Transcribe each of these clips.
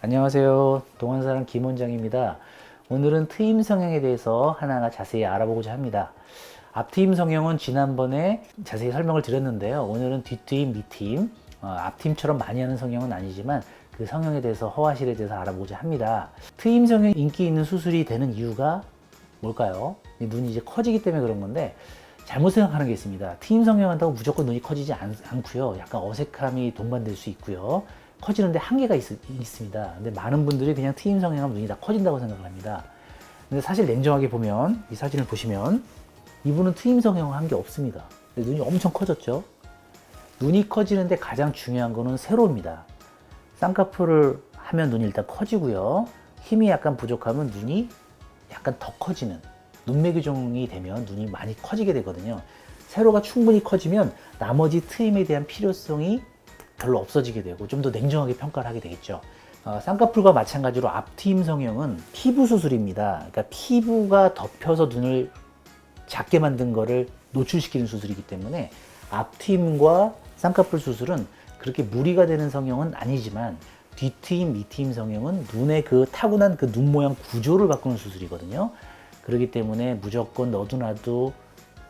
안녕하세요. 동안사람 김원장입니다. 오늘은 트임 성형에 대해서 하나하나 자세히 알아보고자 합니다. 앞트임 성형은 지난번에 자세히 설명을 드렸는데요. 오늘은 뒷트임, 밑트임, 앞트임처럼 많이 하는 성형은 아니지만 그 성형에 대해서 허하실에 대해서 알아보고자 합니다. 트임 성형 인기 있는 수술이 되는 이유가 뭘까요? 눈이 이제 커지기 때문에 그런 건데 잘못 생각하는 게 있습니다. 트임 성형 한다고 무조건 눈이 커지지 않고요. 약간 어색함이 동반될 수 있고요. 커지는데 한계가 있습니다. 근데 많은 분들이 그냥 트임 성형하면 눈이 다 커진다고 생각을 합니다. 근데 사실 냉정하게 보면 이 사진을 보시면 이분은 트임 성형을 한 게 없습니다. 눈이 엄청 커졌죠. 눈이 커지는데 가장 중요한 거는 세로입니다. 쌍꺼풀을 하면 눈이 일단 커지고요. 힘이 약간 부족하면 눈이 약간 더 커지는, 눈매 교정이 되면 눈이 많이 커지게 되거든요. 세로가 충분히 커지면 나머지 트임에 대한 필요성이 별로 없어지게 되고 좀 더 냉정하게 평가를 하게 되겠죠. 쌍꺼풀과 마찬가지로 앞트임 성형은 피부 수술입니다. 그러니까 피부가 덮여서 눈을 작게 만든 거를 노출시키는 수술이기 때문에 앞트임과 쌍꺼풀 수술은 그렇게 무리가 되는 성형은 아니지만 뒷트임, 밑트임 성형은 눈의 그 타고난 그 눈 모양 구조를 바꾸는 수술이거든요. 그렇기 때문에 무조건 너도나도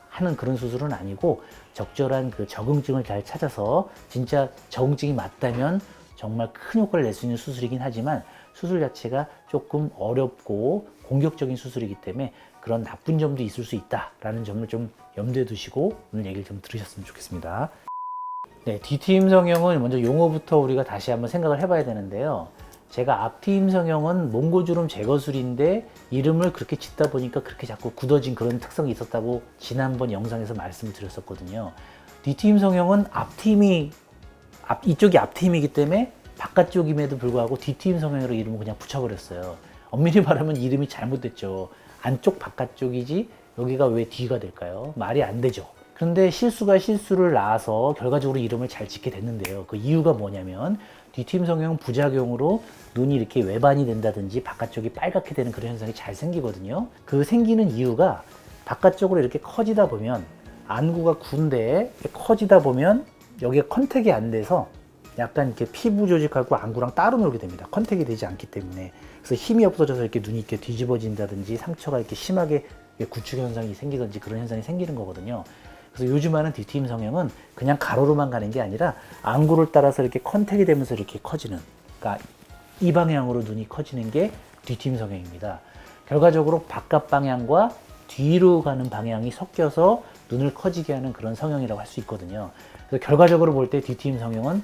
하는 그런 수술은 아니고 적절한 그 적응증을 잘 찾아서 진짜 적응증이 맞다면 정말 큰 효과를 낼 수 있는 수술이긴 하지만 수술 자체가 조금 어렵고 공격적인 수술이기 때문에 그런 나쁜 점도 있을 수 있다라는 점을 좀 염두에 두시고 오늘 얘기를 좀 들으셨으면 좋겠습니다. 네, 뒷트임 성형은 먼저 용어부터 우리가 다시 한번 생각을 해봐야 되는데요. 제가 앞트임 성형은 몽고주름 제거술인데 이름을 그렇게 짓다 보니까 그렇게 자꾸 굳어진 그런 특성이 있었다고 지난번 영상에서 말씀을 드렸었거든요. 뒷트임 성형은 이쪽이 앞트임이기 때문에 바깥쪽임에도 불구하고 뒷트임 성형으로 이름을 그냥 붙여버렸어요. 엄밀히 말하면 이름이 잘못됐죠. 안쪽 바깥쪽이지 여기가 왜 뒤가 될까요? 말이 안 되죠. 그런데 실수가 실수를 낳아서 결과적으로 이름을 잘 짓게 됐는데요. 그 이유가 뭐냐면 뒷트임 성형 부작용으로 눈이 이렇게 외반이 된다든지 바깥쪽이 빨갛게 되는 그런 현상이 잘 생기거든요. 그 생기는 이유가 바깥쪽으로 이렇게 커지다 보면 안구가 군데 커지다 보면 여기가 컨택이 안 돼서 약간 이렇게 피부 조직하고 안구랑 따로 놀게 됩니다. 컨택이 되지 않기 때문에. 그래서 힘이 없어져서 이렇게 눈이 이렇게 뒤집어진다든지 상처가 이렇게 심하게 구축 현상이 생기든지 그런 현상이 생기는 거거든요. 그래서 요즘 하는 뒷트임 성형은 그냥 가로로만 가는 게 아니라 안구를 따라서 이렇게 컨택이 되면서 이렇게 커지는, 그러니까 이 방향으로 눈이 커지는 게 뒷트임 성형입니다. 결과적으로 바깥 방향과 뒤로 가는 방향이 섞여서 눈을 커지게 하는 그런 성형이라고 할 수 있거든요. 그래서 결과적으로 볼 때 뒷트임 성형은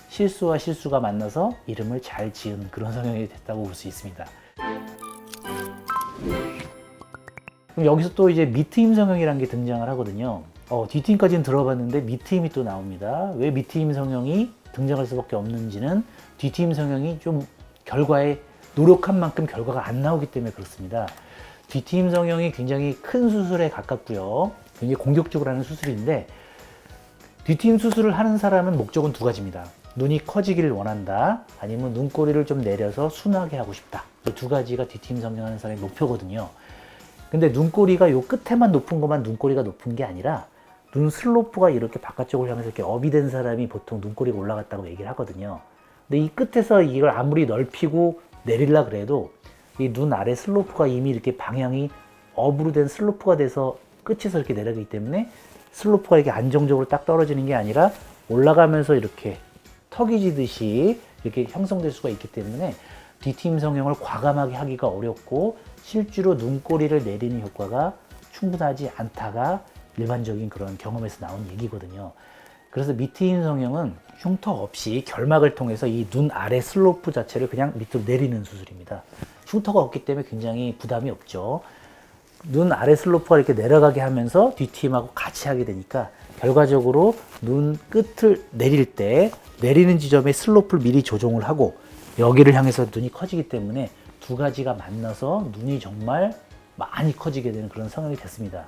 실수와 실수가 만나서 이름을 잘 지은 그런 성형이 됐다고 볼 수 있습니다. 그럼 여기서 또 이제 밑트임 성형이라는 게 등장을 하거든요. 뒷트임까지는 들어봤는데 밑트임이 또 나옵니다. 왜 밑트임 성형이 등장할 수밖에 없는지는 뒷트임 성형이 좀 결과에 노력한 만큼 결과가 안 나오기 때문에 그렇습니다. 뒷트임 성형이 굉장히 큰 수술에 가깝고요. 굉장히 공격적으로 하는 수술인데 뒷트임 수술을 하는 사람은 목적은 두 가지입니다. 눈이 커지기를 원한다, 아니면 눈꼬리를 좀 내려서 순하게 하고 싶다. 이 두 가지가 뒷트임 성형하는 사람의 목표거든요. 근데 눈꼬리가 요 끝에만 높은 것만 눈꼬리가 높은 게 아니라 눈 슬로프가 이렇게 바깥쪽을 향해서 이렇게 업이 된 사람이 보통 눈꼬리가 올라갔다고 얘기를 하거든요. 근데 이 끝에서 이걸 아무리 넓히고 내리려 그래도 이 눈 아래 슬로프가 이미 이렇게 방향이 업으로 된 슬로프가 돼서 끝에서 이렇게 내려가기 때문에 슬로프가 이렇게 안정적으로 딱 떨어지는 게 아니라 올라가면서 이렇게 턱이 지듯이 이렇게 형성될 수가 있기 때문에 뒷트임 성형을 과감하게 하기가 어렵고 실제로 눈꼬리를 내리는 효과가 충분하지 않다가 일반적인 그런 경험에서 나온 얘기거든요. 그래서 밑트임 성형은 흉터 없이 결막을 통해서 이 눈 아래 슬로프 자체를 그냥 밑으로 내리는 수술입니다. 흉터가 없기 때문에 굉장히 부담이 없죠. 눈 아래 슬로프가 이렇게 내려가게 하면서 뒷트임하고 같이 하게 되니까 결과적으로 눈 끝을 내릴 때 내리는 지점에 슬로프를 미리 조정을 하고 여기를 향해서 눈이 커지기 때문에 두 가지가 만나서 눈이 정말 많이 커지게 되는 그런 성형이 됐습니다.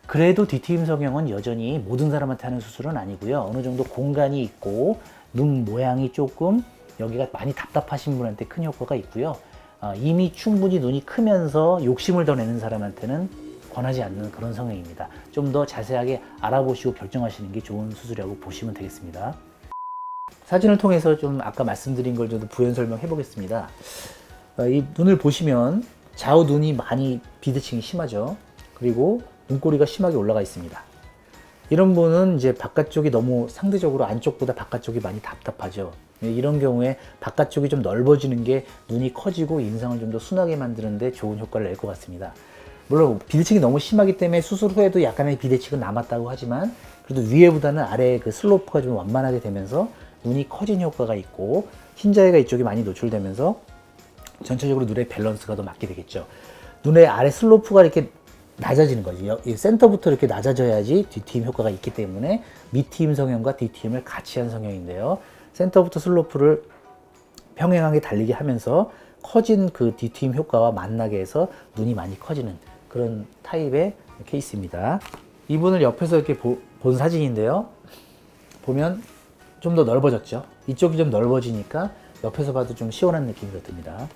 그래도 뒷트임 성형은 여전히 모든 사람한테 하는 수술은 아니고요. 어느 정도 공간이 있고 눈 모양이 조금 여기가 많이 답답하신 분한테 큰 효과가 있고요. 이미 충분히 눈이 크면서 욕심을 더 내는 사람한테는 권하지 않는 그런 성형입니다. 좀 더 자세하게 알아보시고 결정하시는 게 좋은 수술이라고 보시면 되겠습니다. 사진을 통해서 좀 아까 말씀드린 걸 좀 부연 설명해 보겠습니다. 이 눈을 보시면 좌우 눈이 많이 비대칭이 심하죠. 그리고 눈꼬리가 심하게 올라가 있습니다. 이런 분은 이제 바깥쪽이 너무 상대적으로 안쪽보다 바깥쪽이 많이 답답하죠. 이런 경우에 바깥쪽이 좀 넓어지는 게 눈이 커지고 인상을 좀 더 순하게 만드는데 좋은 효과를 낼 것 같습니다. 물론 비대칭이 너무 심하기 때문에 수술 후에도 약간의 비대칭은 남았다고 하지만 그래도 위에보다는 아래의 그 슬로프가 좀 완만하게 되면서 눈이 커진 효과가 있고 흰자위가 이쪽이 많이 노출되면서 전체적으로 눈의 밸런스가 더 맞게 되겠죠. 눈의 아래 슬로프가 이렇게 낮아지는 거지. 이 센터부터 이렇게 낮아져야지 뒤트임 효과가 있기 때문에 밑트임 성형과 뒤트임을 같이 한 성형인데요. 센터부터 슬로프를 평행하게 달리게 하면서 커진 그 뒤트임 효과와 만나게 해서 눈이 많이 커지는 그런 타입의 케이스입니다. 이분을 옆에서 이렇게 본 사진인데요. 보면 좀 더 넓어졌죠. 이쪽이 좀 넓어지니까 옆에서 봐도 좀 시원한 느낌이 듭니다.